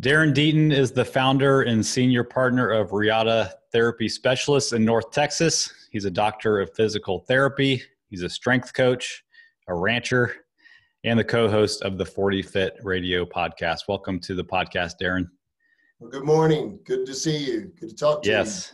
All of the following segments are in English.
Darin Deaton is the founder and senior partner of Riata Therapy Specialists in North Texas. He's a doctor of physical therapy. He's a strength coach, a rancher, and the co-host of the 40 Fit Radio podcast. Welcome to the podcast, Darin. Well, good morning. Good to see you. Good to talk to you. Yes.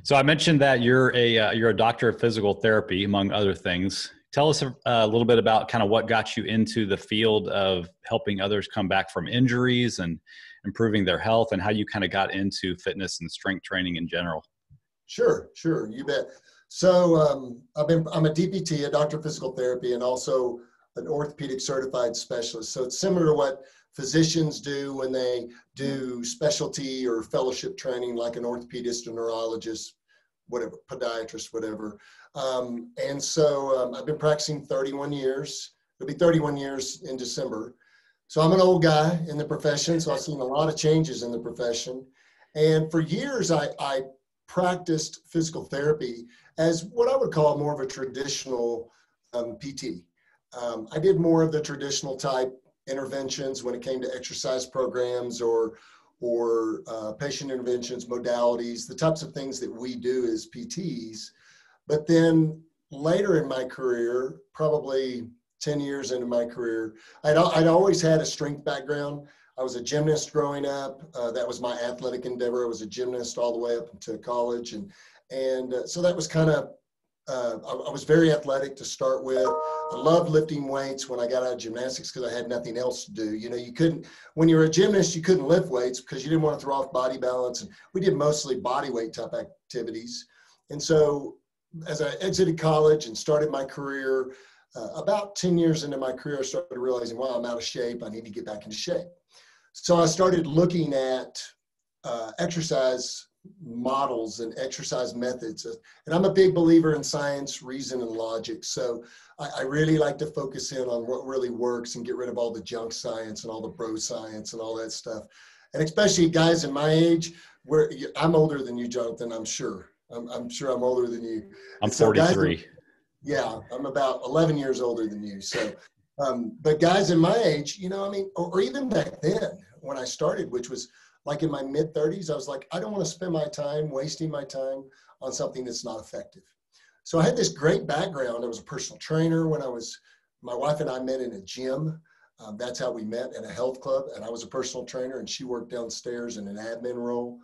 So I mentioned that you're a doctor of physical therapy, among other things. Tell us a little bit about kind of what got you into the field of helping others come back from injuries and improving their health, and how you kind of got into fitness and strength training in general. Sure, you bet. So I'm a DPT, a doctor of physical therapy, and also an orthopedic certified specialist. So it's similar to what physicians do when they do specialty or fellowship training, like an orthopedist or neurologist, whatever, podiatrist, whatever. And so I've been practicing 31 years. It'll be 31 years in December. So I'm an old guy in the profession, so I've seen a lot of changes in the profession. And for years, I practiced physical therapy as what I would call more of a traditional PT. I did more of the traditional type interventions when it came to exercise programs or patient interventions, modalities, the types of things that we do as PTs. But then later in my career, probably 10 years into my career, I'd always had a strength background. I was a gymnast growing up. That was my athletic endeavor. I was a gymnast all the way up into college. And so that was kind of, I was very athletic to start with. I loved lifting weights when I got out of gymnastics because I had nothing else to do. You know, you couldn't, when you were a gymnast, you couldn't lift weights because you didn't want to throw off body balance. And we did mostly body weight type activities. And so as I exited college and started my career, about 10 years into my career, I started realizing, wow, I'm out of shape. I need to get back into shape. So I started looking at exercise models and exercise methods. And I'm a big believer in science, reason, and logic. So I really like to focus in on what really works and get rid of all the junk science and all the bro science and all that stuff. And especially guys in my age, where I'm older than you, Jonathan, I'm sure. I'm sure I'm older than you. I'm 43. Yeah, I'm about 11 years older than you. So, but guys in my age, you know, I mean, or even back then when I started, which was like in my mid 30s, I was like, I don't want to spend my time wasting my time on something that's not effective. So I had this great background. I was a personal trainer when my wife and I met in a gym. That's how we met, in a health club. And I was a personal trainer and she worked downstairs in an admin role.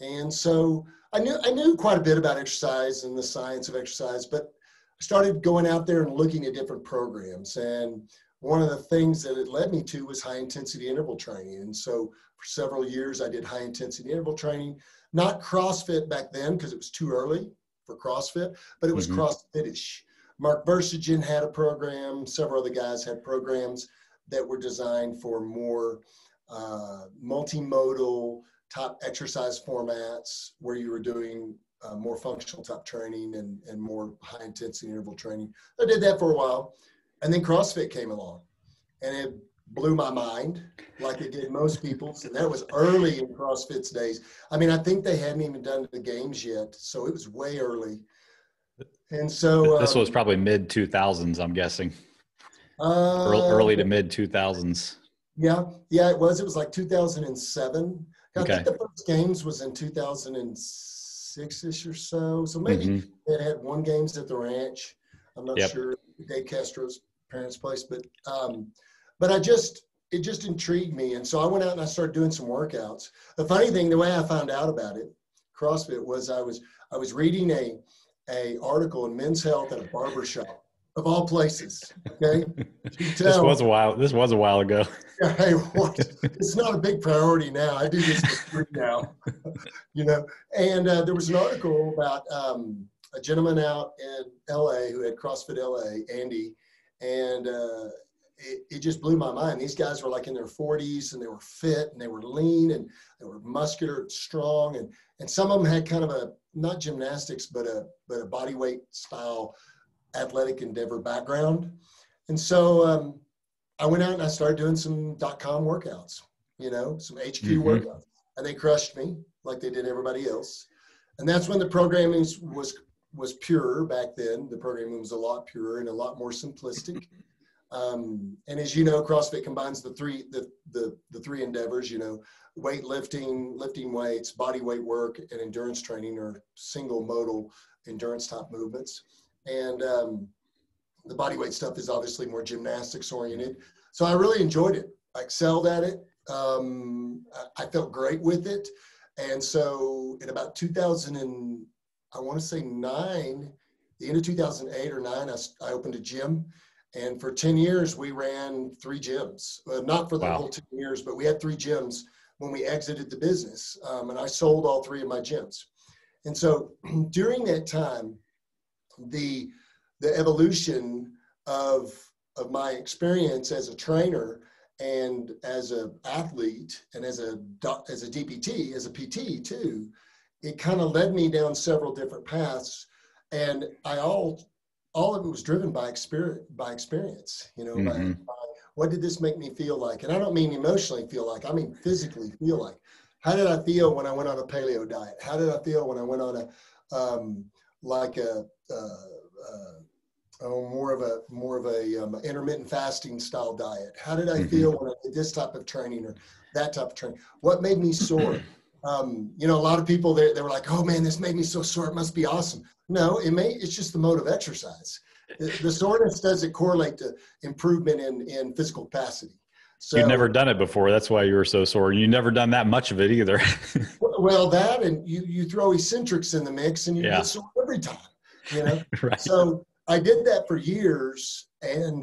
And so I knew quite a bit about exercise and the science of exercise, but I started going out there and looking at different programs. And one of the things that it led me to was high intensity interval training. And so for several years, I did high intensity interval training, not CrossFit back then because it was too early for CrossFit, but it was CrossFit-ish. Mark Versagen had a program. Several other guys had programs that were designed for more multimodal type exercise formats where you were doing more functional type training and more high intensity interval training. I did that for a while. And then CrossFit came along and it blew my mind like it did most people's. And that was early in CrossFit's days. I mean, I think they hadn't even done the games yet. So it was way early. And so this was probably mid 2000s, I'm guessing. Early to mid 2000s. Yeah, it was. It was like 2007. I think the first games was in 2006-ish or so. So maybe it had one games at the ranch. I'm not sure. Dave Castro's parents' place, but it just intrigued me. And so I went out and I started doing some workouts. The funny thing, the way I found out about it, CrossFit, was I was reading a article in Men's Health at a barber shop. Of all places, okay? This was a while ago. Yeah, hey, it's not a big priority now. I do this for free now, you know. And there was an article about a gentleman out in LA who had CrossFit LA, Andy, and it just blew my mind. These guys were like in their 40s and they were fit and they were lean and they were muscular, strong, and some of them had kind of a, not gymnastics, but a body weight style athletic endeavor background. And so I went out and I started doing some .com workouts, you know, some HQ workouts, and they crushed me like they did everybody else. And that's when the programming was purer back then. The programming was a lot purer and a lot more simplistic. And as you know, CrossFit combines the three endeavors, you know, weightlifting, lifting weights, body weight work, and endurance training, or single modal endurance type movements. And the body weight stuff is obviously more gymnastics oriented. So I really enjoyed it. I excelled at it. I felt great with it. And so in about 2000 and I want to say 9, the end of 2008 or 9, I opened a gym. And for 10 years, we ran 3 gyms. Not for the whole 10 years, but we had 3 gyms when we exited the business. And I sold all 3 of my gyms. And so during that time, the evolution of my experience as a trainer and as an athlete and as a DPT, as a PT too, it kind of led me down several different paths. And all of it was driven by experience, you know, by what did this make me feel like? And I don't mean emotionally feel like, I mean physically feel like. How did I feel when I went on a paleo diet? How did I feel when I went on a more of a intermittent fasting style diet? How did I feel when I did this type of training or that type of training? What made me sore? You know, a lot of people, they were like, oh man, this made me so sore, it must be awesome. No, it's just the mode of exercise. The soreness doesn't correlate to improvement in physical capacity. So, you'd never done it before. That's why you were so sore. And you've never done that much of it either. well, that, and you throw eccentrics in the mix and you get sore every time, you know? Right. So I did that for years. And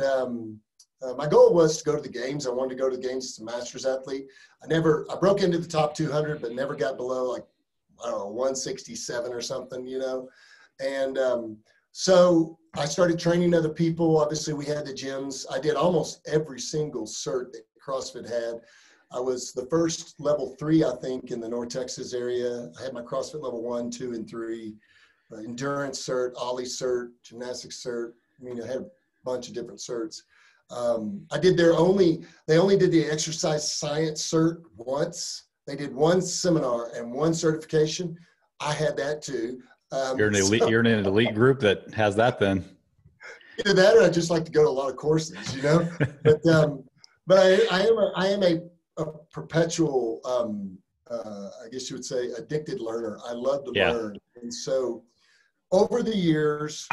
my goal was to go to the games. I wanted to go to the games as a master's athlete. I broke into the top 200, but never got below, like, I don't know, 167 or something, you know? And so I started training other people. Obviously, we had the gyms. I did almost every single cert that CrossFit had. I was the first level 3, I think, in the North Texas area. I had my CrossFit level 1, 2, and 3, endurance cert, Ollie cert, gymnastics cert. I mean, I had a bunch of different certs. They only did the exercise science cert once. They did 1 seminar and 1 certification. I had that too. You're an elite elite group that has that then. Either that or I just like to go to a lot of courses, you know, but I am a perpetual, I guess you would say, addicted learner. I love to learn. And so over the years,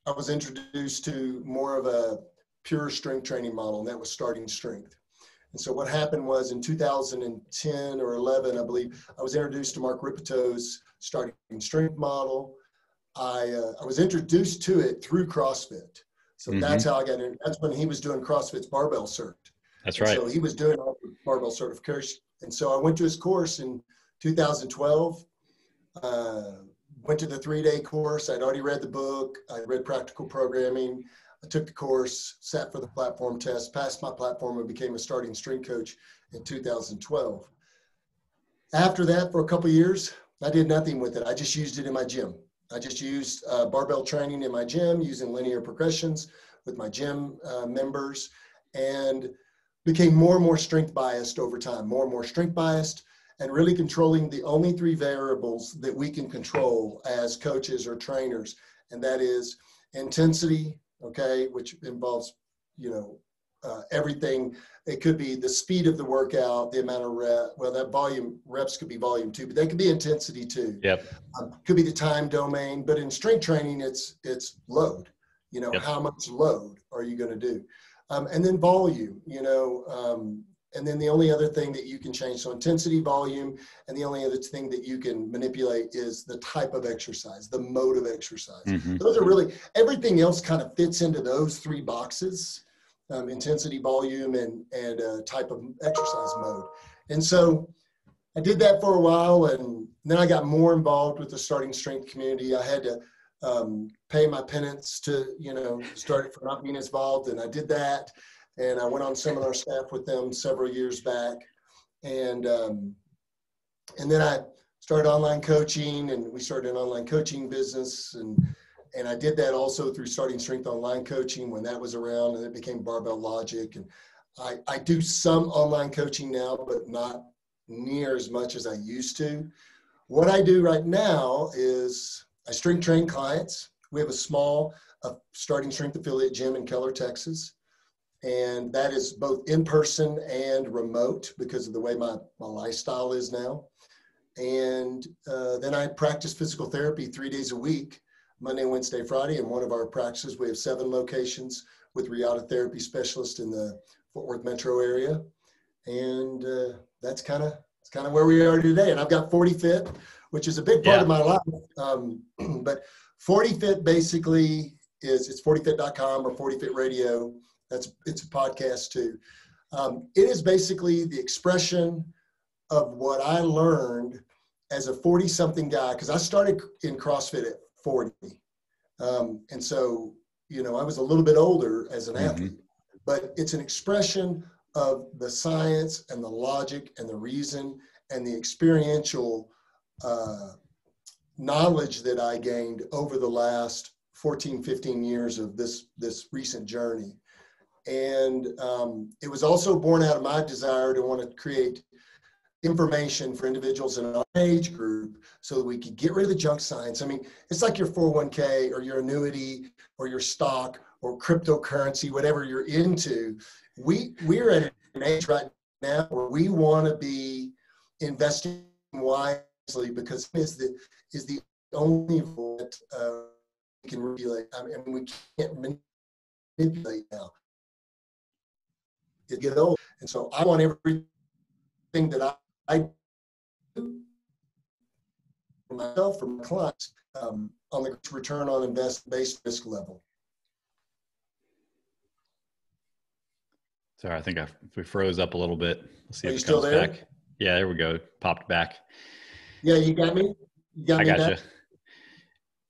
I was introduced to more of a pure strength training model, and that was starting strength. And so what happened was in 2010 or 11, I believe, I was introduced to Mark Ripeto's starting strength model. I was introduced to it through CrossFit. So that's how I got in. That's when he was doing CrossFit's Barbell cert. That's right. So he was doing all the Barbell certification. And so I went to his course in 2012, went to the 3-day course. I'd already read the book. I read Practical Programming. I took the course, sat for the platform test, passed my platform, and became a starting strength coach in 2012. After that, for a couple of years, I did nothing with it. I just used it in my gym. I just used barbell training in my gym, using linear progressions with my gym members, and became more and more strength biased over time, more and more strength biased, and really controlling the only 3 variables that we can control as coaches or trainers. And that is intensity, okay, which involves, you know, everything. It could be the speed of the workout, the amount of reps could be volume too, but they could be intensity too. Yep. Could be the time domain, but in strength training, it's load. You know, how much load are you going to do? And then volume, you know, and then the only other thing that you can change, so intensity, volume, and the only other thing that you can manipulate is the type of exercise, the mode of exercise. Those are really, everything else kind of fits into those 3 boxes, intensity, volume, and type of exercise mode. And so I did that for a while, and then I got more involved with the starting strength community. I had to pay my penance to, you know, start for not being involved, and I did that. And I went on seminar staff with them several years back. And then I started online coaching, and we started an online coaching business. And I did that also through Starting Strength Online Coaching when that was around, and it became Barbell Logic. And I do some online coaching now, but not near as much as I used to. What I do right now is I strength train clients. We have a small starting strength affiliate gym in Keller, Texas. And that is both in person and remote because of the way my lifestyle is now. And then I practice physical therapy 3 days a week, Monday, Wednesday, Friday. In one of our practices, we have 7 locations with Riata therapy specialists in the Fort Worth metro area. And that's kind of where we are today. And I've got 40 Fit, which is a big part of my life. But 40 Fit basically it's 40fit.com or 40 Fit Radio. It's a podcast too. It is basically the expression of what I learned as a 40-something guy, because I started in CrossFit at 40. And so, I was a little bit older as an athlete, but it's an expression of the science and the logic and the reason and the experiential knowledge that I gained over the last 14, 15 years of this recent journey. And it was also born out of my desire to want to create information for individuals in our age group so that we could get rid of the junk science. I mean, it's like your 401k or your annuity or your stock or cryptocurrency, whatever you're into. We're at an age right now where we want to be investing wisely because it is the only that we can regulate. I mean, we can't manipulate now. It get old, and so I want everything that I do for myself, for my clients, on the return on investment based risk level. Sorry, I think we froze up a little bit. Let's see if it still comes there? back. Yeah, there we go. Popped back. Yeah, you got me. You got I me got back? you.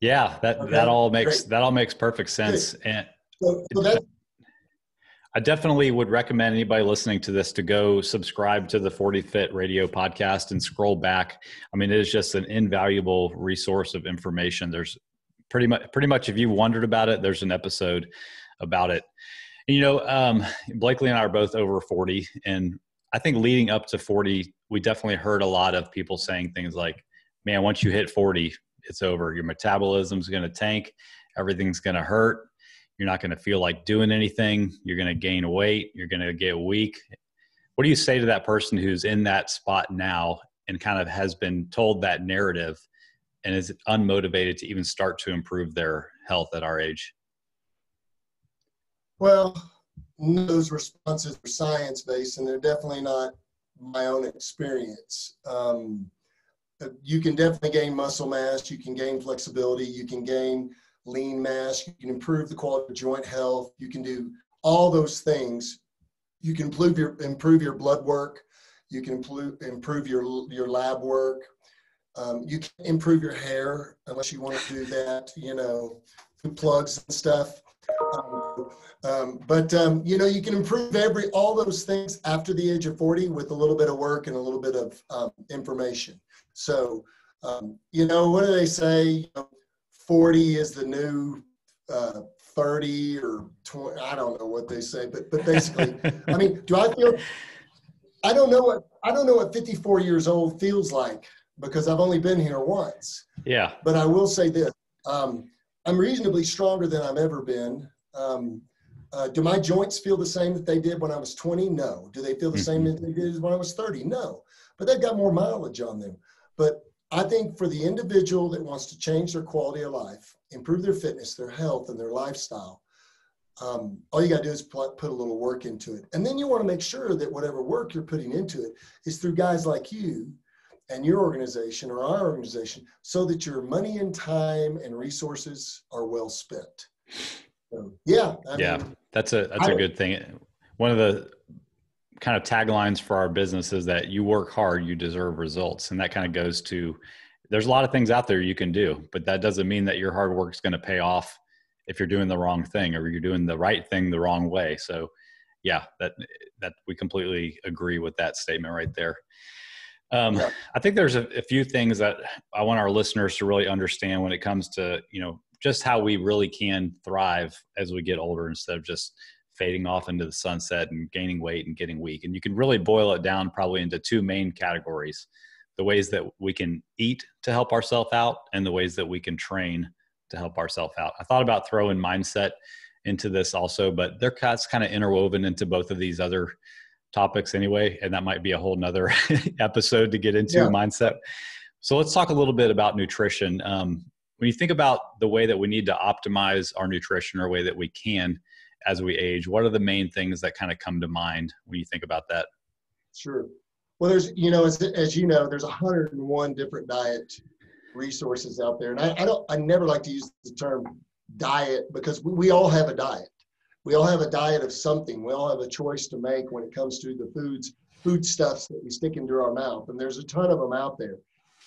Yeah, that all makes perfect sense. Good. And so that's I definitely would recommend anybody listening to this to go subscribe to the 40 Fit Radio podcast and scroll back. I mean, it is just an invaluable resource of information. There's pretty much if you wondered about it, there's an episode about it. And, Blakely and I are both over 40, and I think leading up to 40, we definitely heard a lot of people saying things like, man, once you hit 40, it's over. Your metabolism's going to tank. Everything's going to hurt. You're not going to feel like doing anything. You're going to gain weight. You're going to get weak. What do you say to that person who's in that spot now and kind of has been told that narrative and is unmotivated to even start to improve their health at our age? Well, those responses are science-based, and they're definitely not my own experience. You can definitely gain muscle mass. You can gain flexibility. You can gain lean mass. You can improve the quality of joint health. You can do all those things. You can improve your blood work. You can improve your lab work. You can improve your hair unless you want to do that, through plugs and stuff. But you can improve all those things after the age of 40 with a little bit of work and a little bit of information. So, what do they say? 40 is the new 30 or 20. I don't know what they say, but basically, I mean, I don't know what 54 years old feels like because I've only been here once. Yeah. But I will say this. I'm reasonably stronger than I've ever been. Do my joints feel the same that they did when I was 20? No. Do they feel the same as they did when I was 30? No. But they've got more mileage on them. But I think for the individual that wants to change their quality of life, improve their fitness, their health, and their lifestyle, all you got to do is put a little work into it. And then you want to make sure that whatever work you're putting into it is through guys like you and your organization or our organization so that your money and time and resources are well spent. So, I mean, that's a good thing. One of the kind of taglines for our business is that you work hard, you deserve results. And that kind of goes to, there's a lot of things out there you can do, but that doesn't mean that your hard work is going to pay off if you're doing the wrong thing or you're doing the right thing the wrong way. So that we completely agree with that statement right there. I think there's a few things that I want our listeners to really understand when it comes to, just how we really can thrive as we get older instead of just fading off into the sunset and gaining weight and getting weak. And you can really boil it down probably into two main categories: the ways that we can eat to help ourselves out and the ways that we can train to help ourselves out. I thought about throwing mindset into this also, but they're kind of interwoven into both of these other topics anyway. And that might be a whole nother episode to get into mindset. So let's talk a little bit about nutrition. When you think about the way that we need to optimize our nutrition or way that we can as we age, what are the main things that kind of come to mind when you think about that? Sure. Well, there's, as you know, there's 101 different diet resources out there. And I never like to use the term diet, because we all have a diet. We all have a diet of something. We all have a choice to make when it comes to the foodstuffs that we stick into our mouth. And there's a ton of them out there.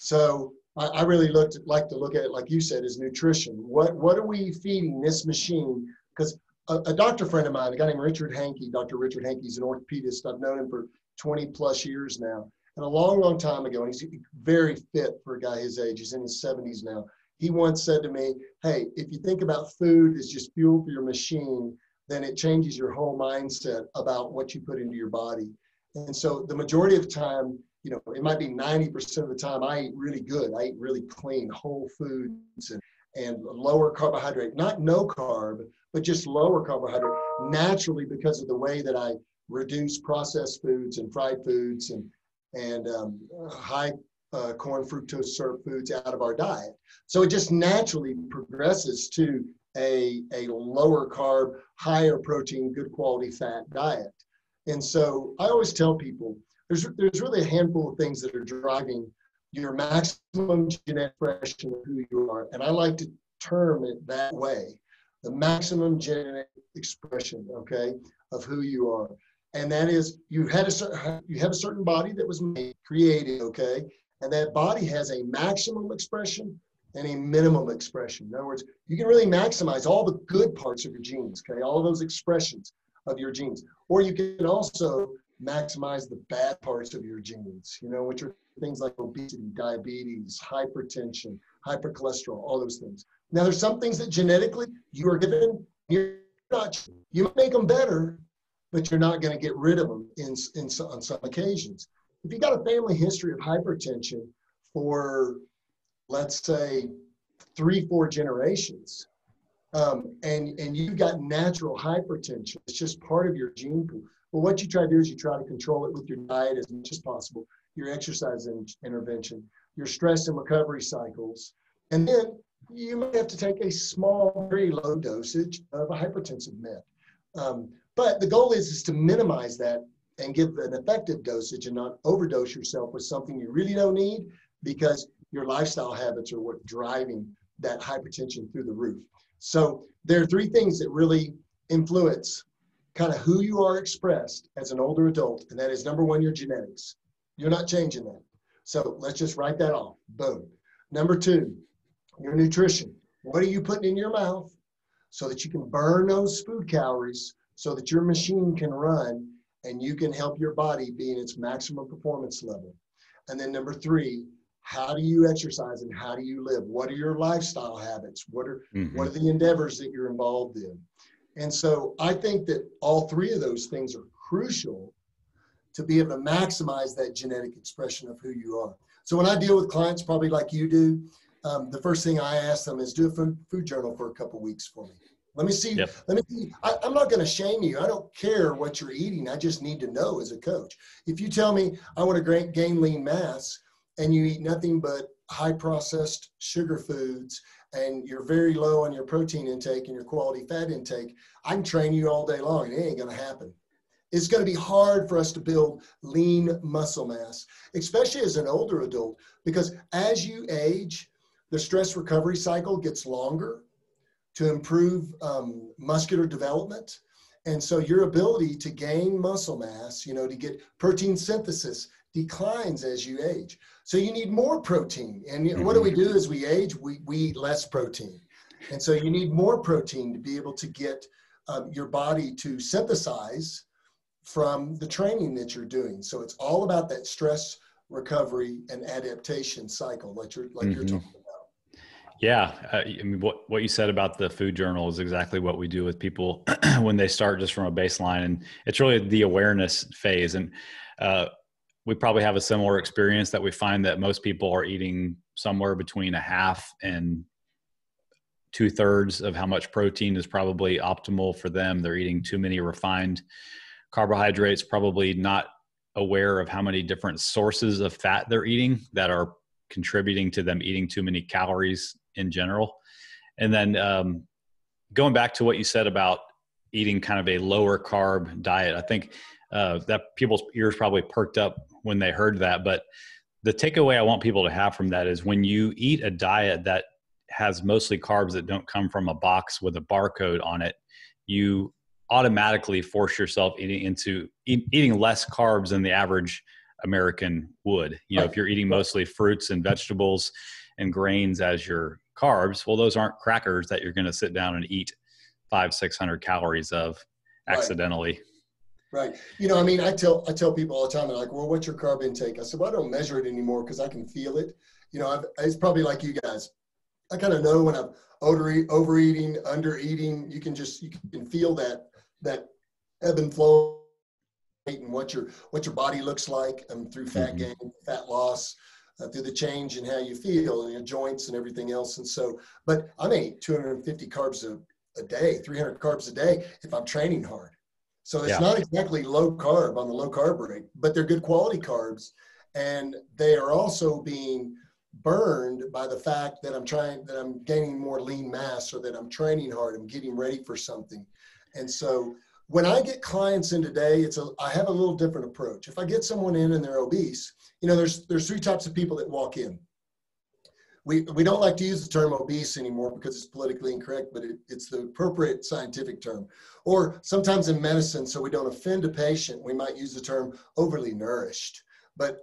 So I really like to look at it, like you said, as nutrition. What are we feeding this machine? Because a doctor friend of mine, a guy named Richard Hankey, Dr. Richard Hankey, he's an orthopedist. I've known him for 20 plus years now. And a long, long time ago, and he's very fit for a guy his age, he's in his 70s now. He once said to me, hey, if you think about food as just fuel for your machine, then it changes your whole mindset about what you put into your body. And so the majority of the time, it might be 90% of the time, I eat really good. I eat really clean, whole foods and lower carbohydrate, not no carb, but just lower carbohydrate, naturally, because of the way that I reduce processed foods and fried foods and high corn fructose syrup foods out of our diet. So it just naturally progresses to a lower carb, higher protein, good quality fat diet. And so I always tell people there's really a handful of things that are driving your maximum genetic expression of who you are. And I like to term it that way, the maximum genetic expression, okay, of who you are. And that is, you have a certain body that was created, okay? And that body has a maximum expression and a minimum expression. In other words, you can really maximize all the good parts of your genes, okay? All of those expressions of your genes. Or you can also maximize the bad parts of your genes, which are things like obesity, diabetes, hypertension, hypercholesterol, all those things. Now, there's some things that genetically you are given, you might make them better, but you're not going to get rid of them on some occasions. If you got a family history of hypertension for, let's say, 3-4 generations, and you've got natural hypertension, it's just part of your gene pool. Well, what you try to do is you try to control it with your diet as much as possible, your exercise intervention, your stress and recovery cycles, and then you might have to take a small, very low dosage of a hypertensive med. But the goal is to minimize that and give an effective dosage and not overdose yourself with something you really don't need, because your lifestyle habits are what driving that hypertension through the roof. So there are 3 things that really influence kind of who you are expressed as an older adult. And that is, number 1, your genetics. You're not changing that. So let's just write that off. Boom. Number 2, your nutrition. What are you putting in your mouth so that you can burn those food calories so that your machine can run and you can help your body be in its maximum performance level? And then number 3, how do you exercise and how do you live? What are your lifestyle habits? What are the endeavors that you're involved in? And so I think that all 3 of those things are crucial to be able to maximize that genetic expression of who you are. So when I deal with clients, probably like you do, the first thing I ask them is do a food journal for a couple weeks for me. Let me see. Yep. I'm not going to shame you. I don't care what you're eating. I just need to know as a coach. If you tell me I want to gain lean mass and you eat nothing but high processed sugar foods and you're very low on your protein intake and your quality fat intake, I can train you all day long and it ain't going to happen. It's going to be hard for us to build lean muscle mass, especially as an older adult, because as you age, the stress recovery cycle gets longer to improve muscular development. And so your ability to gain muscle mass, to get protein synthesis declines as you age. So you need more protein. And what do we do as we age? We eat less protein. And so you need more protein to be able to get your body to synthesize from the training that you're doing. So it's all about that stress recovery and adaptation cycle like you're talking about. Yeah. I mean, what you said about the food journal is exactly what we do with people when they start just from a baseline. And it's really the awareness phase. And we probably have a similar experience that we find that most people are eating somewhere between a half and 2/3 of how much protein is probably optimal for them. They're eating too many refined carbohydrates, probably not aware of how many different sources of fat they're eating that are contributing to them eating too many calories in general. And then going back to what you said about eating kind of a lower carb diet, I think that people's ears probably perked up when they heard that. But the takeaway I want people to have from that is when you eat a diet that has mostly carbs that don't come from a box with a barcode on it, you automatically force yourself eating less carbs than the average American would. You know, if you're eating mostly fruits and vegetables and grains as your carbs, well, those aren't crackers that you're going to sit down and eat 500-600 calories of accidentally. Right. You know, I mean, I tell people all the time, they're like, well, what's your carb intake? I said, well, I don't measure it anymore because I can feel it. You know, it's probably like you guys. I kind of know when I'm overeating, undereating. You can feel that ebb and flow and what your body looks like through fat gain, fat loss, through the change in how you feel and your joints and everything else. And so, but I may eat 250 carbs a day, 300 carbs a day if I'm training hard. So it's not exactly low carb on the low carb rate, but they're good quality carbs. And they are also being burned by the fact that I'm gaining more lean mass, or that I'm training hard, I'm getting ready for something. And so when I get clients in today, I have a little different approach. If I get someone in and they're obese, you know, there's three types of people that walk in. We don't like to use the term obese anymore because it's politically incorrect, but it's the appropriate scientific term. Or sometimes in medicine, so we don't offend a patient, we might use the term overly nourished. But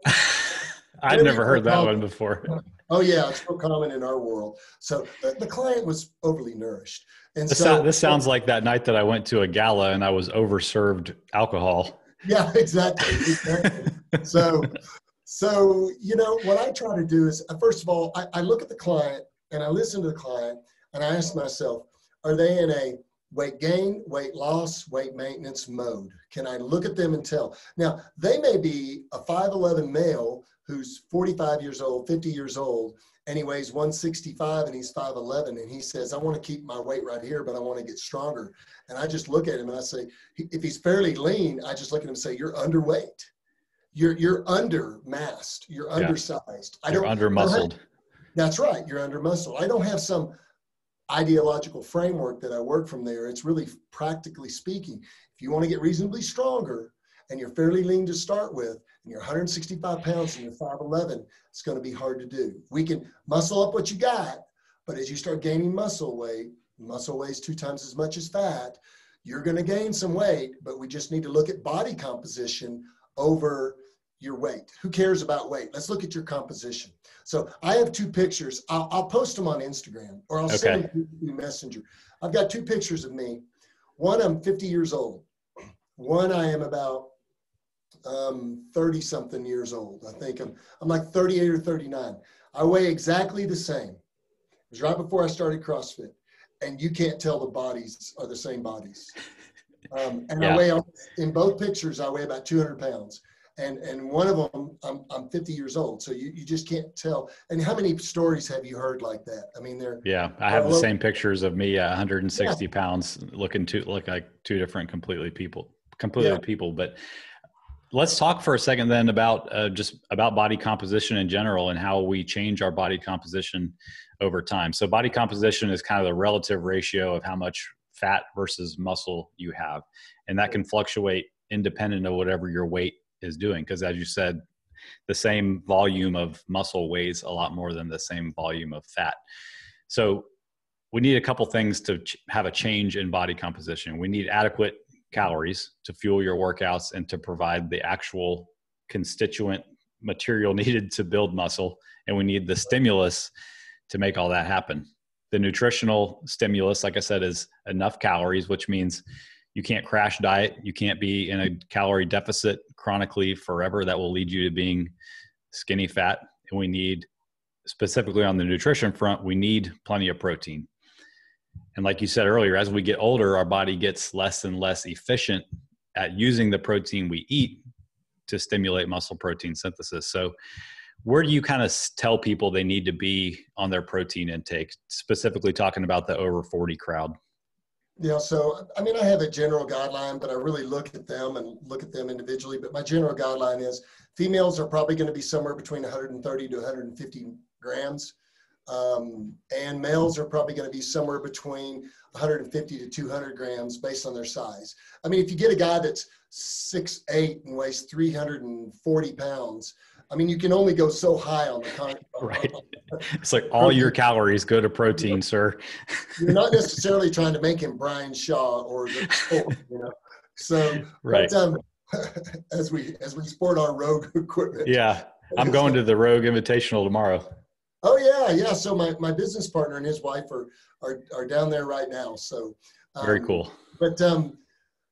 I'd never heard that one before. Oh yeah, it's so common in our world. So the client was overly nourished. And this sounds like that night that I went to a gala and I was overserved alcohol. Yeah, exactly. So, you know, what I try to do is, first of all, I look at the client and I listen to the client and I ask myself, are they in a weight gain, weight loss, weight maintenance mode? Can I look at them and tell? Now, they may be a 5'11" male who's 45 years old, 50 years old, and he weighs 165 and he's 5'11", and he says, I want to keep my weight right here, but I want to get stronger. And I just look at him and I say, if he's fairly lean, I just look at him and say, you're underweight. You're undermassed. You're undersized. You're under-muscled. That's right. You're under-muscled. I don't have some ideological framework that I work from there. It's really practically speaking. If you want to get reasonably stronger and you're fairly lean to start with, and you're 165 pounds and you're 5'11", it's going to be hard to do. We can muscle up what you got, but as you start gaining muscle weighs 2 times as much as fat, you're going to gain some weight, but we just need to look at body composition over your weight. Who cares about weight? Let's look at your composition. So I have 2 pictures. I'll post them on Instagram, or I'll send them through Messenger. I've got 2 pictures of me. One, I'm 50 years old. One, I am about 30 something years old. I think I'm like 38 or 39. I weigh exactly the same. It was right before I started CrossFit, and you can't tell the bodies are the same bodies. I weigh, in both pictures, I weigh about 200 pounds. And one of them, I'm 50 years old. So you just can't tell. And how many stories have you heard like that? I mean, I have the same pictures of me, 160 pounds, look like 2 different completely people. But let's talk for a second then about about body composition in general and how we change our body composition over time. So body composition is kind of the relative ratio of how much fat versus muscle you have. And that can fluctuate independent of whatever your weight is doing. Because as you said, the same volume of muscle weighs a lot more than the same volume of fat. So we need a couple things to have a change in body composition. We need adequate calories to fuel your workouts and to provide the actual constituent material needed to build muscle. And we need the stimulus to make all that happen. The nutritional stimulus, like I said, is enough calories, which means you can't crash diet. You can't be in a calorie deficit chronically forever. That will lead you to being skinny fat. And we need, specifically on the nutrition front, we need plenty of protein. And like you said earlier, as we get older, our body gets less and less efficient at using the protein we eat to stimulate muscle protein synthesis. So Where do you kind of tell people they need to be on their protein intake, specifically talking about the over 40 crowd? Yeah, so I mean, I have a general guideline, but I really look at them individually. But my general guideline is females are probably going to be somewhere between 130 to 150 grams. And males are probably going to be somewhere between 150 to 200 grams based on their size. I mean, if you get a guy that's 6'8" and weighs 340 pounds, I mean, you can only go so high on the content. Right. It's like all your calories go to protein, sir. You're not necessarily trying to make him Brian Shaw or the sport, you know. So, right. But, as we sport our Rogue equipment. Yeah, I'm going to the Rogue Invitational tomorrow. Oh yeah. So my business partner and his wife are down there right now. So very cool. But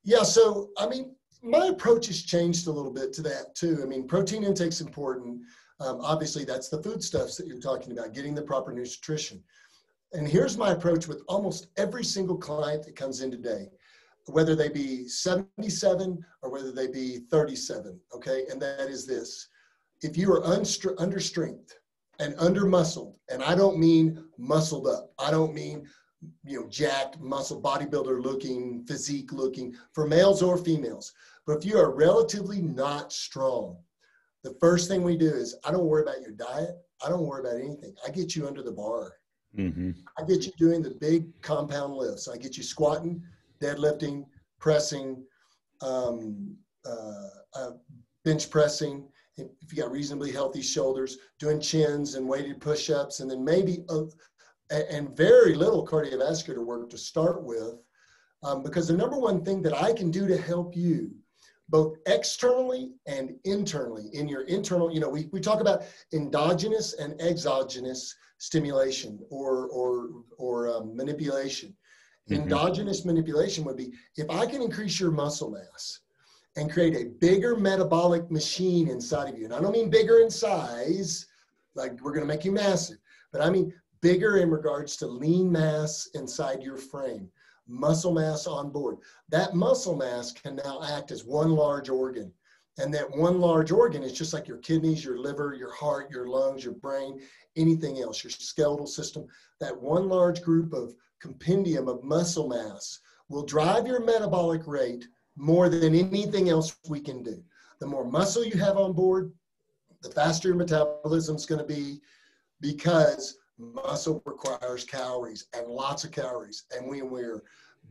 yeah, so I mean, my approach has changed a little bit to that too. I mean, protein intake's important. Obviously, that's the foodstuffs that you're talking about, getting the proper nutrition. And here's my approach with almost every single client that comes in today, whether they be 77 or whether they be 37, okay? And that is this. If you are under strength and under muscled, and I don't mean muscled up, I don't mean, you know, jacked, muscle, bodybuilder looking, physique looking, for males or females. But if you are relatively not strong, the first thing we do is, I don't worry about your diet. I don't worry about anything. I get you under the bar. Mm-hmm. I get you doing the big compound lifts. I get you squatting, deadlifting, pressing, bench pressing. If you got reasonably healthy shoulders, doing chins and weighted push-ups, and then maybe and very little cardiovascular work to start with, because the number one thing that I can do to help you, both externally and internally, in your internal, you know, we talk about endogenous and exogenous stimulation or manipulation. Mm-hmm. Endogenous manipulation would be, if I can increase your muscle mass and create a bigger metabolic machine inside of you, and I don't mean bigger in size, like we're going to make you massive, but I mean bigger in regards to lean mass inside your frame, muscle mass on board. That muscle mass can now act as one large organ. And that one large organ is just like your kidneys, your liver, your heart, your lungs, your brain, anything else, your skeletal system. That one large group of compendium of muscle mass will drive your metabolic rate more than anything else we can do. The more muscle you have on board, the faster your metabolism is going to be, because muscle requires calories, and lots of calories. And when we're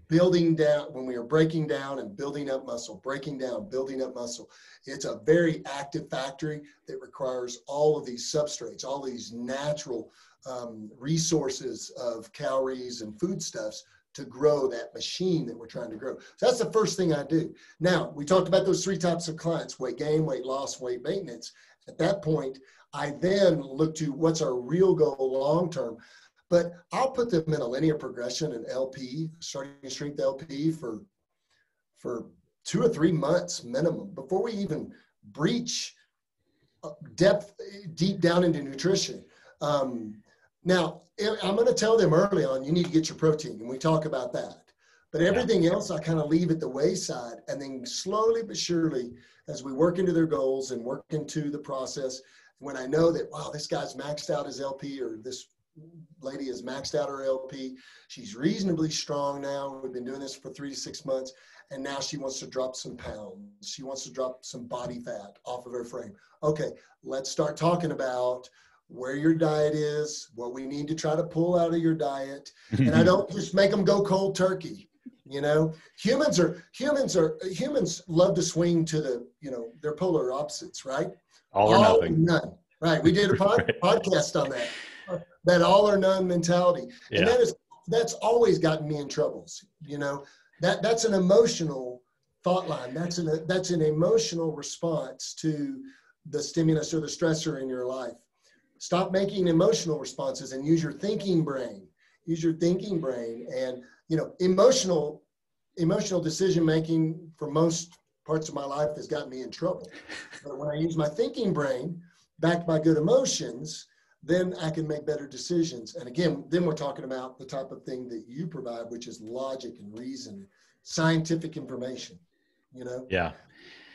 building down, when we are breaking down and building up muscle, breaking down, building up muscle, it's a very active factory that requires all of these substrates, all of these natural resources of calories and foodstuffs to grow that machine that we're trying to grow. So that's the first thing I do. Now, we talked about those three types of clients: weight gain, weight loss, weight maintenance. At that point, I then look to what's our real goal long term. But I'll put them in a linear progression, an LP, starting strength LP, for 2 or 3 months minimum before we even breach deep down into nutrition. Now, I'm going to tell them early on, you need to get your protein, and we talk about that. But everything else, I kind of leave at the wayside, and then slowly but surely, as we work into their goals and work into the process, when I know that, wow, this guy's maxed out his LP, or this lady has maxed out her LP, she's reasonably strong now, we've been doing this for 3 to 6 months, and now she wants to drop some pounds. She wants to drop some body fat off of her frame. Okay, let's start talking about where your diet is, what we need to try to pull out of your diet. And I don't just make them go cold turkey. You know, humans love to swing to the, you know, they're polar opposites, right? All or nothing. None. Right. We did a podcast on that all or none mentality. Yeah. And that's always gotten me in troubles. You know, that's an emotional thought line. That's an emotional response to the stimulus or the stressor in your life. Stop making emotional responses and use your thinking brain. Use your thinking brain. And, you know, emotional decision making for most parts of my life has gotten me in trouble. But when I use my thinking brain backed by good emotions, then I can make better decisions. And again, then we're talking about the type of thing that you provide, which is logic and reason, scientific information, you know? Yeah.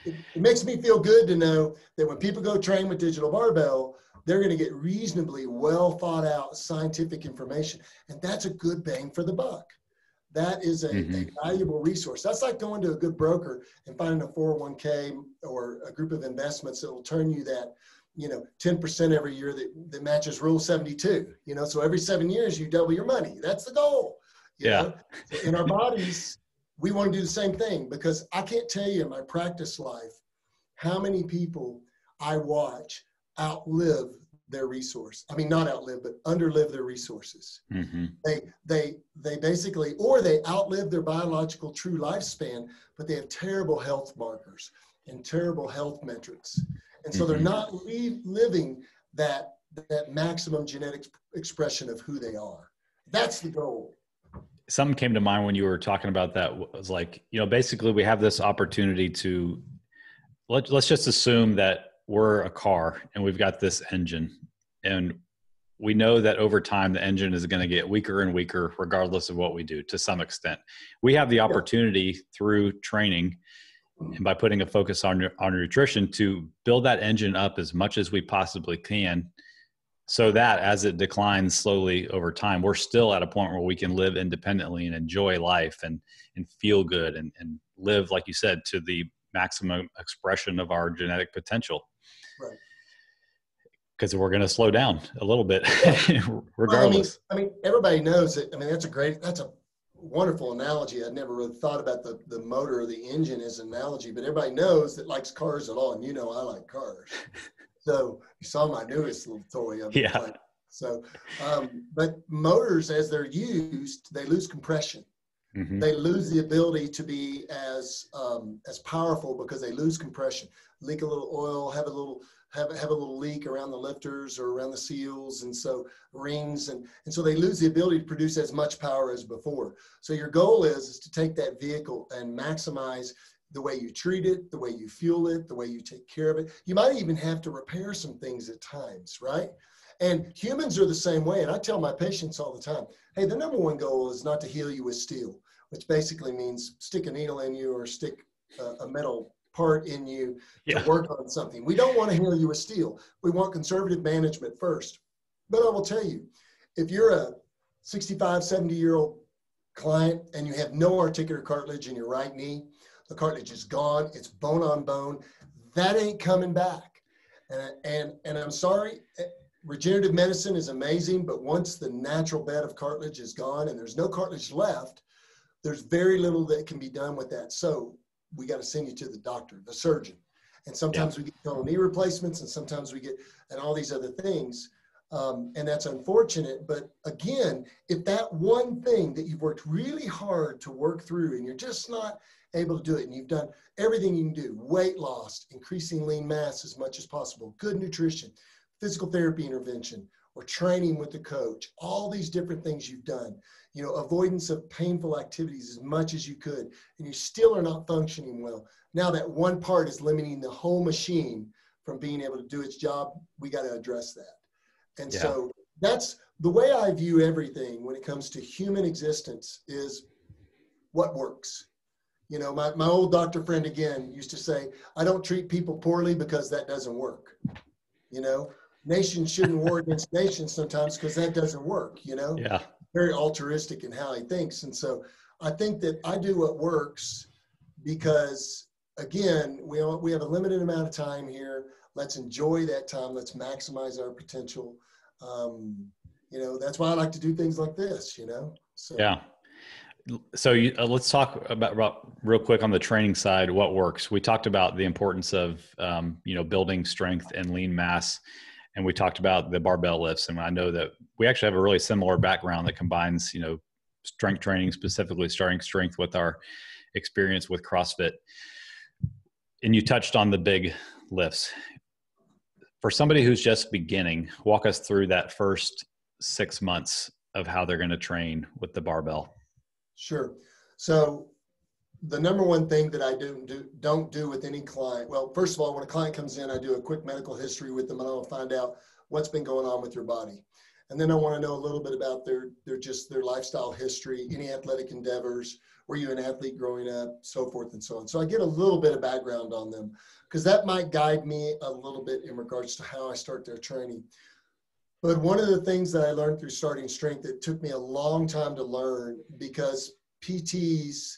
It makes me feel good to know that when people go train with Digital Barbell, they're going to get reasonably well thought out scientific information. And that's a good bang for the buck. That is a valuable resource. That's like going to a good broker and finding a 401k or a group of investments that will turn you that, 10% every year that matches Rule 72. So every 7 years you double your money. That's the goal. You know? In our bodies, we want to do the same thing, because I can't tell you in my practice life how many people I watch outlive their resource. I mean, not outlive, but underlive their resources. They basically, or they outlive their biological true lifespan, but they have terrible health markers and terrible health metrics. And so they're not living that maximum genetic expression of who they are. That's the goal. Something came to mind when you were talking about that. Was like, basically we have this opportunity to, let's just assume that we're a car and we've got this engine, and we know that over time the engine is going to get weaker and weaker regardless of what we do to some extent. We have the opportunity through training and by putting a focus on nutrition to build that engine up as much as we possibly can, so that as it declines slowly over time, we're still at a point where we can live independently and enjoy life and feel good and live, like you said, to the maximum expression of our genetic potential. Right. Because we're going to slow down a little bit, regardless. Well, I mean, everybody knows that. I mean, that's a wonderful analogy. I'd never really thought about the motor or the engine as an analogy, but everybody knows that likes cars at all. And I like cars. So you saw my newest little toy. So, but motors, as they're used, they lose compression. They lose the ability to be as powerful because they lose compression. Leak a little oil, have a little leak around the lifters or around the seals, and so rings, and so they lose the ability to produce as much power as before. So your goal is to take that vehicle and maximize the way you treat it, the way you fuel it, the way you take care of it. You might even have to repair some things at times, right? And humans are the same way. And I tell my patients all the time, hey, the number one goal is not to heal you with steel, which basically means stick a needle in you or stick a metal part in you to work on something. We don't want to heal you with steel. We want conservative management first. But I will tell you, if you're a 65, 70-year-old client and you have no articular cartilage in your right knee, the cartilage is gone, it's bone on bone, that ain't coming back. And I'm sorry, regenerative medicine is amazing, but once the natural bed of cartilage is gone and there's no cartilage left, there's very little that can be done with that. So we got to send you to the doctor, the surgeon. And sometimes we get total knee replacements, and sometimes we get, and all these other things. And that's unfortunate. But again, if that one thing that you've worked really hard to work through and you're just not able to do it, and you've done everything you can do, weight loss, increasing lean mass as much as possible, good nutrition, physical therapy intervention, or training with the coach, all these different things you've done, avoidance of painful activities as much as you could, and you still are not functioning well. Now that one part is limiting the whole machine from being able to do its job. We got to address that. And so that's the way I view everything when it comes to human existence, is what works. My old doctor friend again used to say, I don't treat people poorly because that doesn't work. Nations shouldn't war against nations sometimes because that doesn't work, Very altruistic in how he thinks. And so I think that I do what works because, again, we have a limited amount of time here. Let's enjoy that time. Let's maximize our potential. That's why I like to do things like this, So. Yeah. So let's talk about real quick on the training side, what works. We talked about the importance of, building strength and lean mass. And we talked about the barbell lifts. And I know that we actually have a really similar background that combines, strength training, specifically starting strength with our experience with CrossFit. And you touched on the big lifts. For somebody who's just beginning, walk us through that first 6 months of how they're going to train with the barbell. Sure. So the number one thing that I don't do with any client, well, first of all, when a client comes in, I do a quick medical history with them, and I'll find out what's been going on with your body. And then I want to know a little bit about their lifestyle history, any athletic endeavors, were you an athlete growing up, so forth and so on. So I get a little bit of background on them because that might guide me a little bit in regards to how I start their training. But one of the things that I learned through starting strength, it took me a long time to learn, because PTs,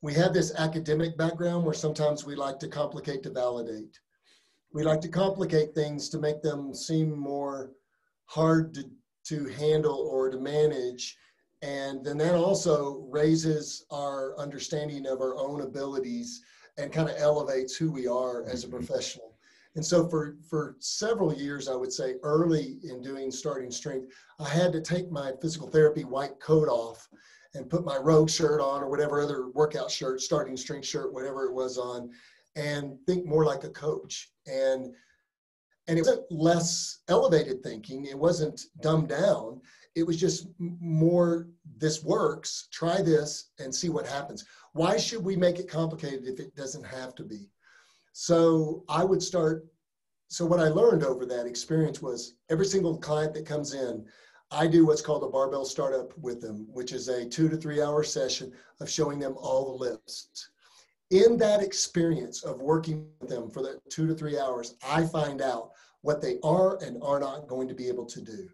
we have this academic background where sometimes we like to complicate to validate. We like to complicate things to make them seem more hard to handle or to manage. And then that also raises our understanding of our own abilities and kind of elevates who we are as a professional. And so for several years, I would say early in doing starting strength, I had to take my physical therapy white coat off and put my rogue shirt on or whatever other workout shirt, starting strength shirt, whatever it was on, and think more like a coach. And it wasn't less elevated thinking. It wasn't dumbed down. It was just more, this works, try this and see what happens. Why should we make it complicated if it doesn't have to be? So what I learned over that experience was every single client that comes in, I do what's called a barbell startup with them, which is a 2 to 3 hour session of showing them all the lifts. In that experience of working with them for the 2 to 3 hours, I find out what they are and are not going to be able to do.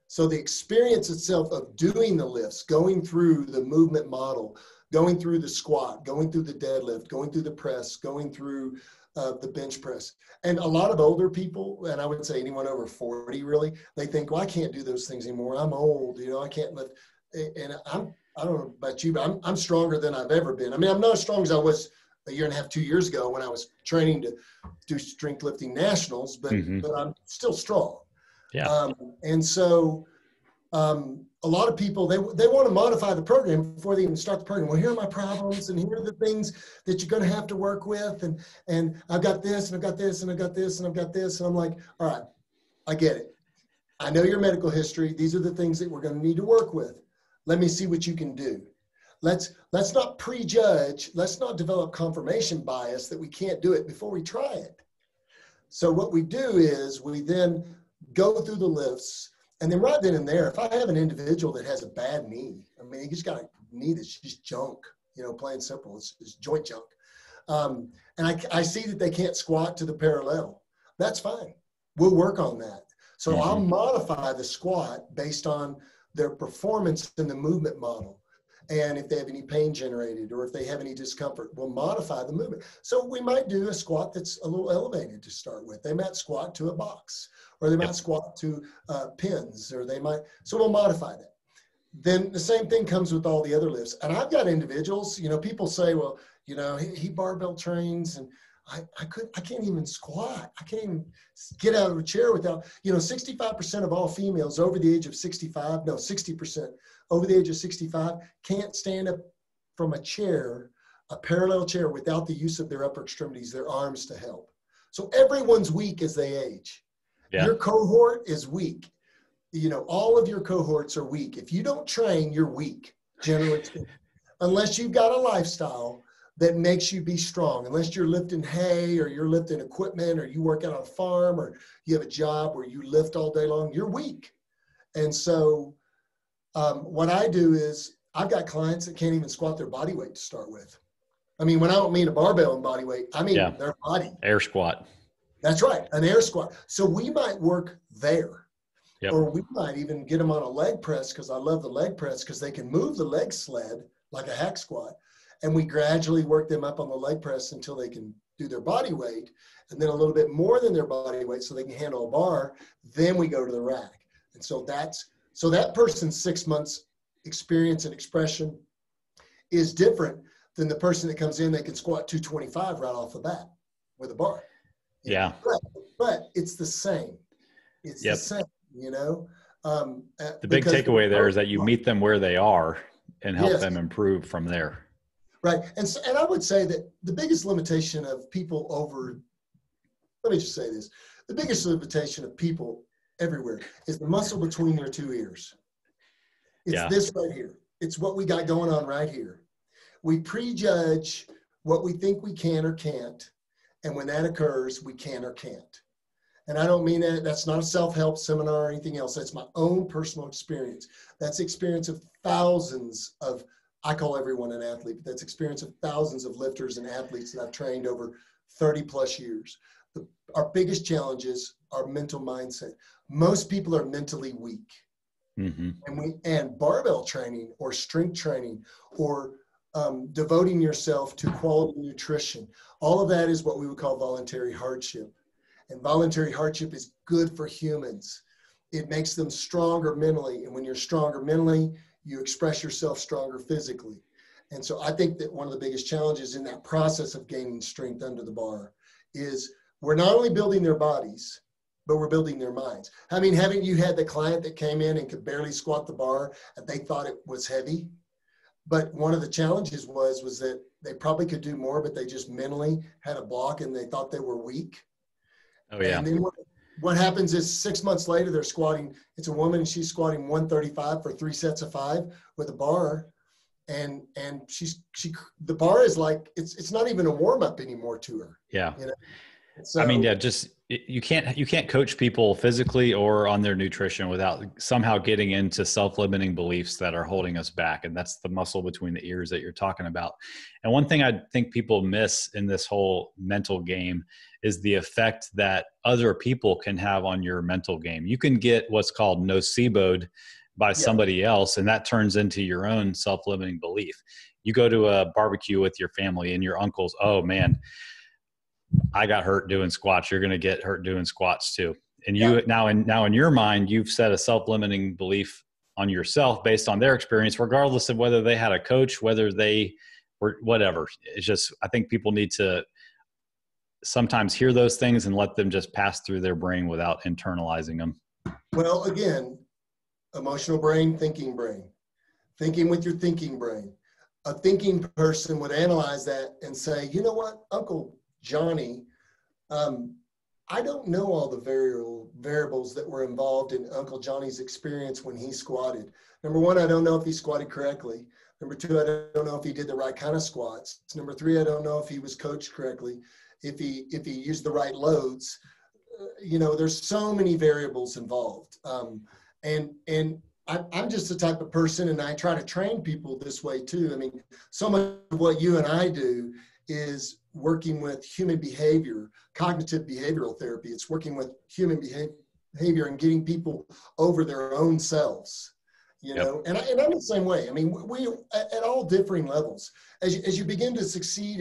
So the experience itself of doing the lifts, going through the movement model, going through the squat, going through the deadlift, going through the press, going through the bench press. And a lot of older people, and I would say anyone over 40 really, they think, well, I can't do those things anymore. I'm old, I can't lift. And I don't know about you, but I'm stronger than I've ever been. I mean, I'm not as strong as I was a year and a half, 2 years ago when I was training to do strength lifting nationals, but I'm still strong. Yeah. And so a lot of people, they want to modify the program before they even start the program. Well, here are my problems, and here are the things that you're going to have to work with. And I've got this, and I've got this, and I've got this, and I've got this. And I'm like, all right, I get it. I know your medical history. These are the things that we're going to need to work with. Let me see what you can do. Let's not prejudge. Let's not develop confirmation bias that we can't do it before we try it. So what we do is we then go through the lifts. And then right then and there, if I have an individual that has a bad knee, I mean, he just got a knee that's just junk, plain simple, it's joint junk. And I see that they can't squat to the parallel. That's fine. We'll work on that. So I'll modify the squat based on their performance in the movement model. And if they have any pain generated or if they have any discomfort, we'll modify the movement. So we might do a squat that's a little elevated to start with. They might squat to a box, or they might squat to pins, or so we'll modify that. Then the same thing comes with all the other lifts. And I've got individuals, people say, well, he barbell trains and I can't even squat. I can't even get out of a chair without, 65% of all females over the age of 65, no, 60% over the age of 65 can't stand up from a chair, a parallel chair, without the use of their upper extremities, their arms to help. So everyone's weak as they age. Yeah. Your cohort is weak. All of your cohorts are weak. If you don't train, you're weak, generally speaking, unless you've got a lifestyle that makes you be strong. Unless you're lifting hay, or you're lifting equipment, or you work out on a farm, or you have a job where you lift all day long, you're weak. And so what I do is I've got clients that can't even squat their body weight to start with. I mean, when I don't mean a barbell and body weight, I mean their body. Air squat. That's right, an air squat. So we might work there. Yep. Or we might even get them on a leg press, because I love the leg press, because they can move the leg sled like a hack squat. And we gradually work them up on the leg press until they can do their body weight, and then a little bit more than their body weight so they can handle a bar. Then we go to the rack. And so that person's 6 months experience and expression is different than the person that comes in, they can squat 225 right off the bat with a bar. Yeah. But it's the same. It's the same, The big takeaway there is that you meet them where they are and help them improve from there. Right. And I would say that the biggest limitation of people let me just say this, the biggest limitation of people everywhere is the muscle between their two ears. It's this right here. It's what we got going on right here. We prejudge what we think we can or can't. And when that occurs, we can or can't. And I don't mean that, that's not a self-help seminar or anything else. That's my own personal experience. That's experience of thousands of, I call everyone an athlete, but that's experience of thousands of lifters and athletes that I've trained over 30 plus years. Our biggest challenges are mental mindset. Most people are mentally weak. Mm-hmm. And barbell training or strength training or devoting yourself to quality nutrition, all of that is what we would call voluntary hardship. And voluntary hardship is good for humans. It makes them stronger mentally. And when you're stronger mentally, you express yourself stronger physically. And so I think that one of the biggest challenges in that process of gaining strength under the bar is we're not only building their bodies, but we're building their minds. I mean, haven't you had the client that came in and could barely squat the bar and they thought it was heavy? But one of the challenges was that they probably could do more, but they just mentally had a block and they thought they were weak. Oh, yeah. And then what happens is 6 months later, they're squatting. It's a woman, and she's squatting 135 for 3 sets of 5 with a bar. And the bar is like, it's not even a warm up anymore to her. Yeah. You know? So, I mean, yeah, just you can't coach people physically or on their nutrition without somehow getting into self-limiting beliefs that are holding us back. And that's the muscle between the ears that you're talking about. And one thing I think people miss in this whole mental game is the effect that other people can have on your mental game. You can get what's called noceboed by somebody else, and that turns into your own self-limiting belief. You go to a barbecue with your family and your uncles, oh man, I got hurt doing squats. You're going to get hurt doing squats too. And you now in your mind, you've set a self-limiting belief on yourself based on their experience, regardless of whether they had a coach, whether they were whatever. It's just, I think people need to sometimes hear those things and let them just pass through their brain without internalizing them. Well, again, emotional brain, thinking with your thinking brain. A thinking person would analyze that and say, you know what, Uncle Johnny, I don't know all the variables that were involved in Uncle Johnny's experience when he squatted. Number one, I don't know if he squatted correctly. Number two, I don't know if he did the right kind of squats. Number three, I don't know if he was coached correctly, if he used the right loads. There's so many variables involved. And I'm just the type of person, and I try to train people this way too. I mean, so much of what you and I do is working with human behavior, cognitive behavioral therapy. It's working with human behavior and getting people over their own selves, and I'm the same way. I mean, we at all differing levels, as you begin to succeed,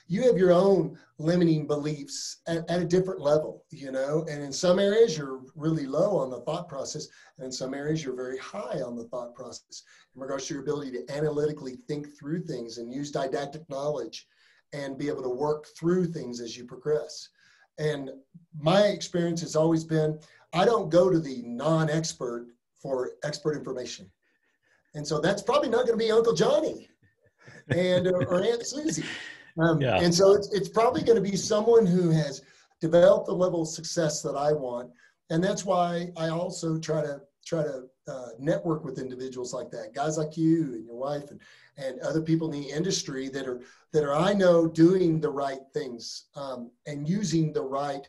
you have your own limiting beliefs at a different level, and in some areas you're really low on the thought process, and in some areas you're very high on the thought process in regards to your ability to analytically think through things and use didactic knowledge and be able to work through things as you progress. And my experience has always been, I don't go to the non-expert for expert information. And so that's probably not going to be Uncle Johnny and or Aunt Susie. And so it's probably going to be someone who has developed the level of success that I want. And that's why I also try to network with individuals like that, guys like you and your wife and other people in the industry that are I know doing the right things and using the right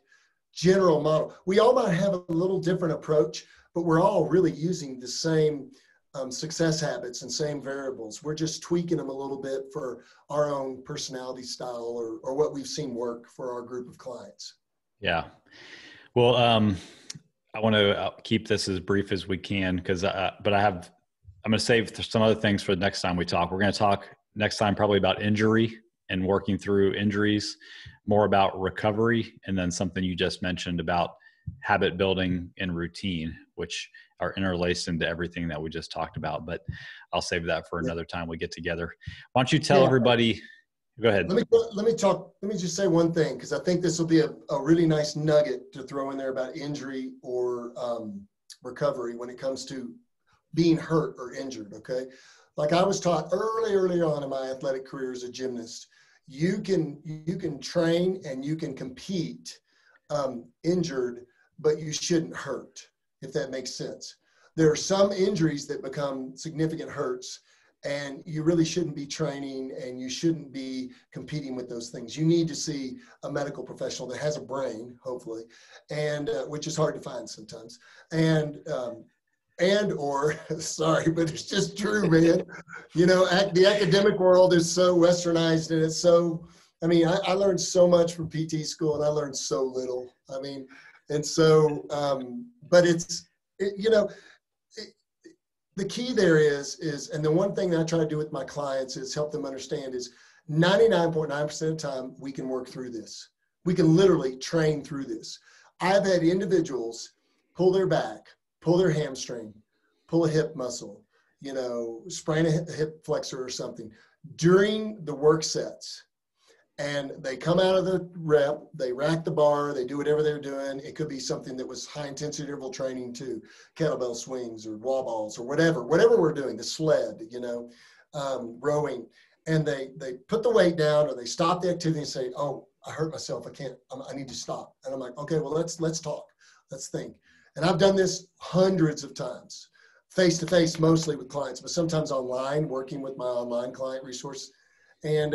general model. We all might have a little different approach, but we're all really using the same success habits and same variables. We're just tweaking them a little bit for our own personality style or what we've seen work for our group of clients. Yeah. Well, I want to keep this as brief as we can I'm going to save some other things for the next time we talk. We're going to talk next time probably about injury and working through injuries, more about recovery, and then something you just mentioned about habit building and routine, which are interlaced into everything that we just talked about. But I'll save that for another time we get together. Why don't you tell everybody, go ahead. Let me just say one thing, because I think this will be a really nice nugget to throw in there about injury or recovery when it comes to being hurt or injured, okay? Like I was taught early on in my athletic career as a gymnast, you can train and you can compete injured, but you shouldn't hurt, if that makes sense. There are some injuries that become significant hurts, And you really shouldn't be training, and you shouldn't be competing with those things. You need to see a medical professional that has a brain, hopefully, and which is hard to find sometimes. Or sorry, but it's just true, man. You know, the academic world is so westernized, and it's so, I mean, I learned so much from PT school, and I learned so little. I mean, and so, but you know, the key there is, and the one thing that I try to do with my clients is help them understand is 99.9% of the time we can work through this. We can literally train through this. I've had individuals pull their back, pull their hamstring, pull a hip muscle, you know, sprain a hip flexor or something during the work sets. And they come out of the rep, they rack the bar, they do whatever they're doing. It could be something that was high intensity interval training too, kettlebell swings or wall balls or whatever we're doing, the sled, you know, rowing. And they put the weight down, or they stop the activity and say, oh, I hurt myself, I need to stop. And I'm like, okay, well, let's talk, let's think. And I've done this hundreds of times, face-to-face mostly with clients, but sometimes online, working with my online client resource. And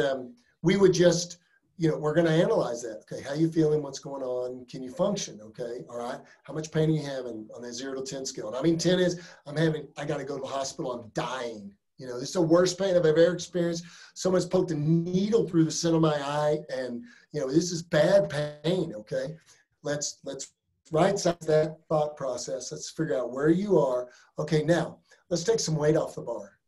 we would just, you know, we're going to analyze that. Okay, how you feeling? What's going on? Can you function? Okay, all right. How much pain are you having on that 0 to 10 scale? And I mean, 10 is, I got to go to the hospital. I'm dying. You know, this is the worst pain I've ever experienced. Someone's poked a needle through the center of my eye, and, you know, this is bad pain. Okay, let's right-size that thought process. Let's figure out where you are. Okay, now let's take some weight off the bar.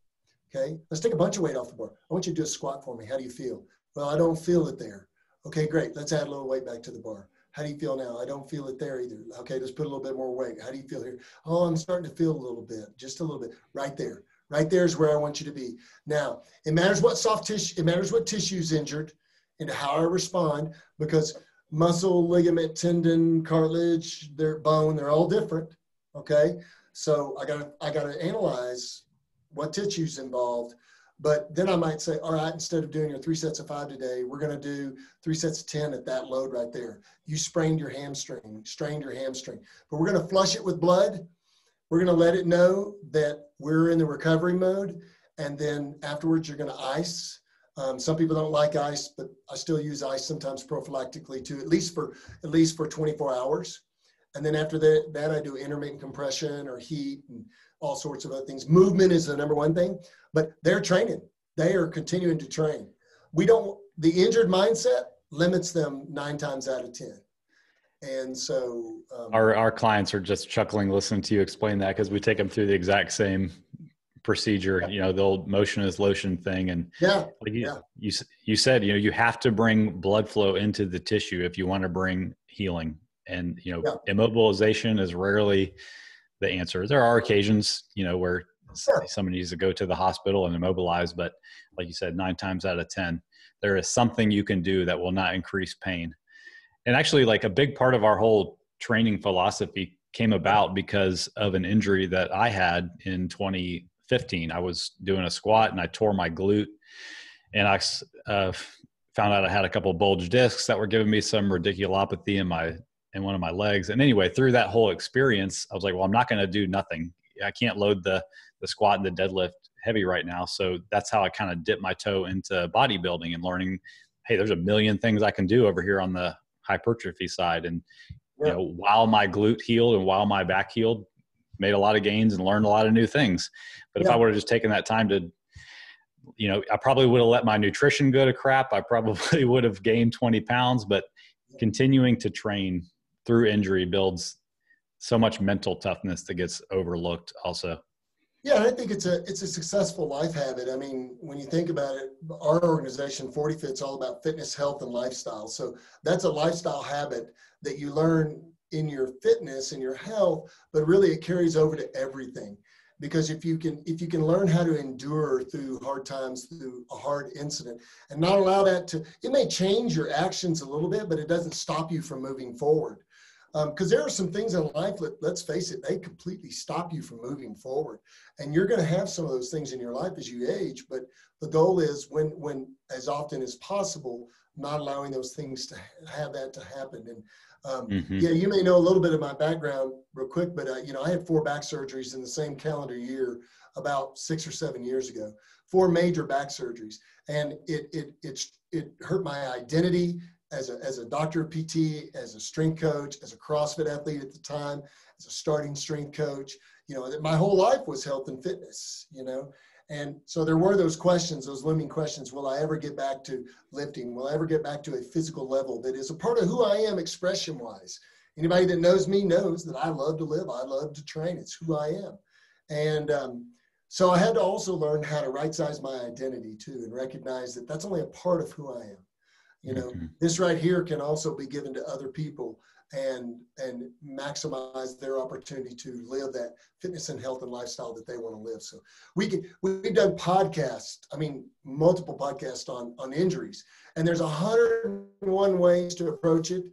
Okay, let's take a bunch of weight off the bar. I want you to do a squat for me. How do you feel? Well, I don't feel it there. Okay, great. Let's add a little weight back to the bar. How do you feel now? I don't feel it there either. Okay, let's put a little bit more weight. How do you feel here? Oh, I'm starting to feel a little bit, just a little bit. Right there. Right there is where I want you to be. Now, it matters what soft tissue, it matters what tissue is injured and how I respond, because muscle, ligament, tendon, cartilage, their bone, they're all different. Okay, so I gotta analyze what tissue's involved. But then I might say, all right, instead of doing your 3 sets of 5 today, we're going to do 3 sets of 10 at that load right there. You sprained your hamstring, strained your hamstring. But we're going to flush it with blood. We're going to let it know that we're in the recovery mode. And then afterwards, you're going to ice. Some people don't like ice, but I still use ice sometimes prophylactically too, at least for 24 hours. And then after that, I do intermittent compression or heat and all sorts of other things. Movement is the number one thing, but they're training. They are continuing to train. The injured mindset limits them 9 times out of 10. And so our clients are just chuckling listening to you explain that, because we take them through the exact same procedure, you know, the old motion is lotion thing. And you said, you know, you have to bring blood flow into the tissue if you want to bring healing. And, you know, immobilization is rarely the answer. There are occasions, you know, where somebody needs to go to the hospital and immobilize, but like you said, 9 times out of 10, there is something you can do that will not increase pain. And actually, like, a big part of our whole training philosophy came about because of an injury that I had in 2015. I was doing a squat and I tore my glute, and I found out I had a couple of bulge discs that were giving me some radiculopathy in one of my legs. And anyway, through that whole experience, I was like, well, I'm not going to do nothing. I can't load the squat and the deadlift heavy right now. So that's how I kind of dipped my toe into bodybuilding and learning, hey, there's a million things I can do over here on the hypertrophy side. And, you know, while my glute healed and while my back healed, made a lot of gains and learned a lot of new things. But if I would have just taken that time to, you know, I probably would have let my nutrition go to crap. I probably would have gained 20 pounds, but continuing to train through injury builds so much mental toughness that gets overlooked also. Yeah, I think it's a successful life habit. I mean, when you think about it, our organization, 40 Fit's all about fitness, health, and lifestyle. So that's a lifestyle habit that you learn in your fitness and your health, but really it carries over to everything. Because if you can learn how to endure through hard times, through a hard incident, and not allow that it may change your actions a little bit, but it doesn't stop you from moving forward. Because there are some things in life, let's face it, they completely stop you from moving forward. And you're going to have some of those things in your life as you age, but the goal is when as often as possible, not allowing those things to have that to happen. And Mm-hmm. yeah, you may know a little bit of my background real quick, but you know, I had 4 back surgeries in the same calendar year about 6 or 7 years ago, 4 major back surgeries. And it hurt my identity as a doctor of PT, as a strength coach, as a CrossFit athlete at the time, as a starting strength coach. You know, my whole life was health and fitness, you know. And so there were those questions, those looming questions. Will I ever get back to lifting? Will I ever get back to a physical level that is a part of who I am expression wise? Anybody that knows me knows that I love to live. I love to train. It's who I am. And so I had to also learn how to right size my identity too, and recognize that that's only a part of who I am. You know, this right here can also be given to other people and maximize their opportunity to live that fitness and health and lifestyle that they want to live. So we've done podcasts, I mean, multiple podcasts on injuries, and there's 101 ways to approach it.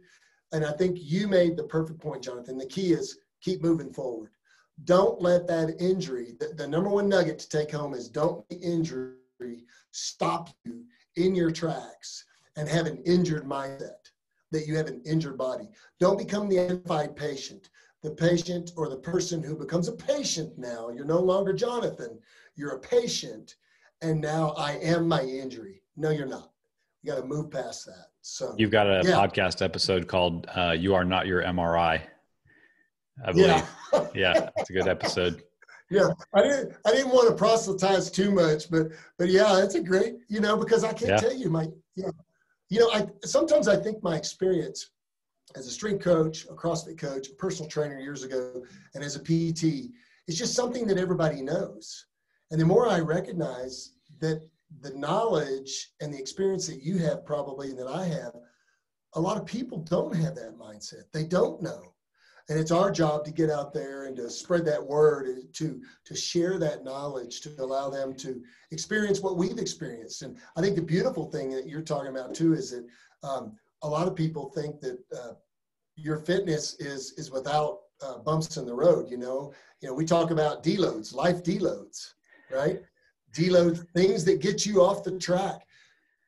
And I think you made the perfect point, Jonathan. The key is keep moving forward. Don't let that injury, the number one nugget to take home is don't let injury stop you in your tracks and have an injured mindset, that you have an injured body. Don't become the identified patient, the patient or the person who becomes a patient now. You're no longer Jonathan, you're a patient, and now I am my injury. No, you're not. You got to move past that. So you've got a podcast episode called You Are Not Your MRI, I believe. Yeah, it's a good episode. Yeah, I didn't want to proselytize too much, but yeah, it's a great, you know, because I can't tell you you know, sometimes I think my experience as a strength coach, a CrossFit coach, a personal trainer years ago, and as a PT, it's just something that everybody knows. And the more I recognize that the knowledge and the experience that you have probably and that I have, a lot of people don't have that mindset. They don't know. And it's our job to get out there and to spread that word, to share that knowledge, to allow them to experience what we've experienced. And I think the beautiful thing that you're talking about too is that a lot of people think that your fitness is without bumps in the road. You know, we talk about deloads, life deloads, right? Deloads, things that get you off the track.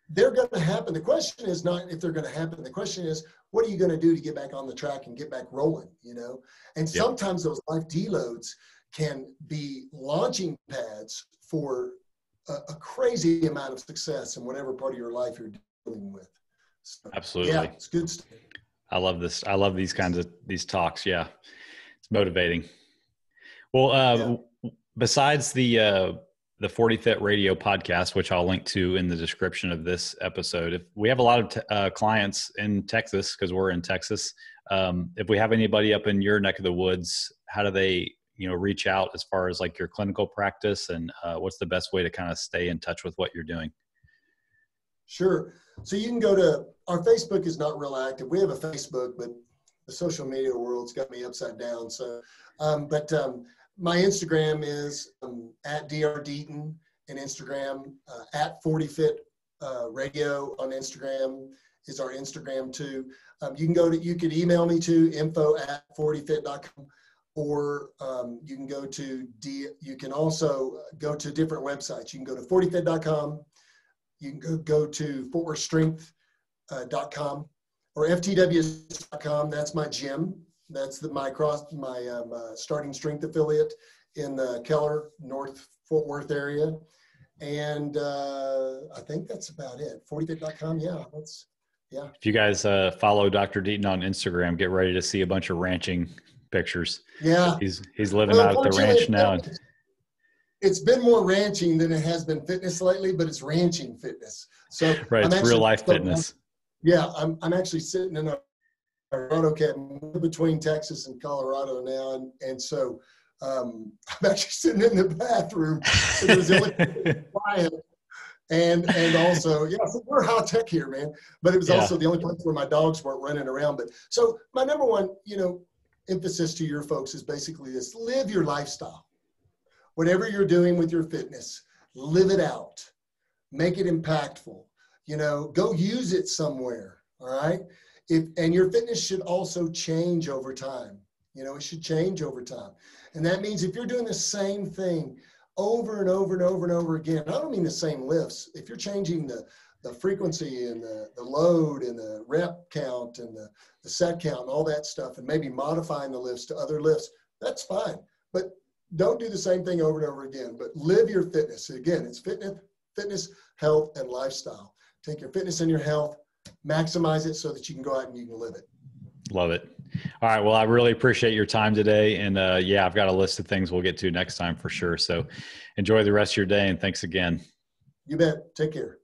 They're going to happen. The question is not if they're going to happen. The question is, what are you going to do to get back on the track and get back rolling, you know? And sometimes those life deloads can be launching pads for a crazy amount of success in whatever part of your life you're dealing with. So, absolutely. Yeah, it's good stuff. I love this. I love these kinds of these talks. Yeah. It's motivating. Well, besides the 40 Fit Radio podcast, which I'll link to in the description of this episode. If we have a lot of clients in Texas, because we're in Texas, if we have anybody up in your neck of the woods, how do they, reach out as far as like your clinical practice, and what's the best way to kind of stay in touch with what you're doing? Sure. So you can go to our Facebook is not real active. We have a Facebook, but the social media world's got me upside down. So, my Instagram is at Dr. Deaton and Instagram, at 40 Fit Radio on Instagram is our Instagram too. You could email me to info@40fit.com, or you can go to you can also go to different websites. You can go to 40fit.com. You can go to fortworthstrength.com or ftws.com. That's my gym. That's my starting strength affiliate in the Keller, North Fort Worth area. And I think that's about it. 40fit.com. Yeah. If you guys follow Dr. Deaton on Instagram, get ready to see a bunch of ranching pictures. Yeah. He's living out at the ranch now. It's been more ranching than it has been fitness lately, but it's ranching fitness. So right. It's real life fitness. Yeah. I'm actually sitting in a Colorado cabin between Texas and Colorado now. And so I'm actually sitting in the bathroom. So it was the only quiet. And also, so we're high tech here, man. But it was also the only place where my dogs weren't running around. But so my number one, emphasis to your folks is basically this: live your lifestyle. Whatever you're doing with your fitness, live it out. Make it impactful. Go use it somewhere. All right. And your fitness should also change over time. It should change over time. And that means if you're doing the same thing over and over and over and over again, I don't mean the same lifts. If you're changing the the frequency and the load and the rep count and the set count and all that stuff, and maybe modifying the lifts to other lifts, that's fine. But don't do the same thing over and over again, but live your fitness. Again, it's fitness, health, and lifestyle. Take your fitness and your health, maximize it so that you can go out and you can live it. Love it. All right. Well, I really appreciate your time today. And yeah, I've got a list of things we'll get to next time for sure. So enjoy the rest of your day, and thanks again. You bet. Take care.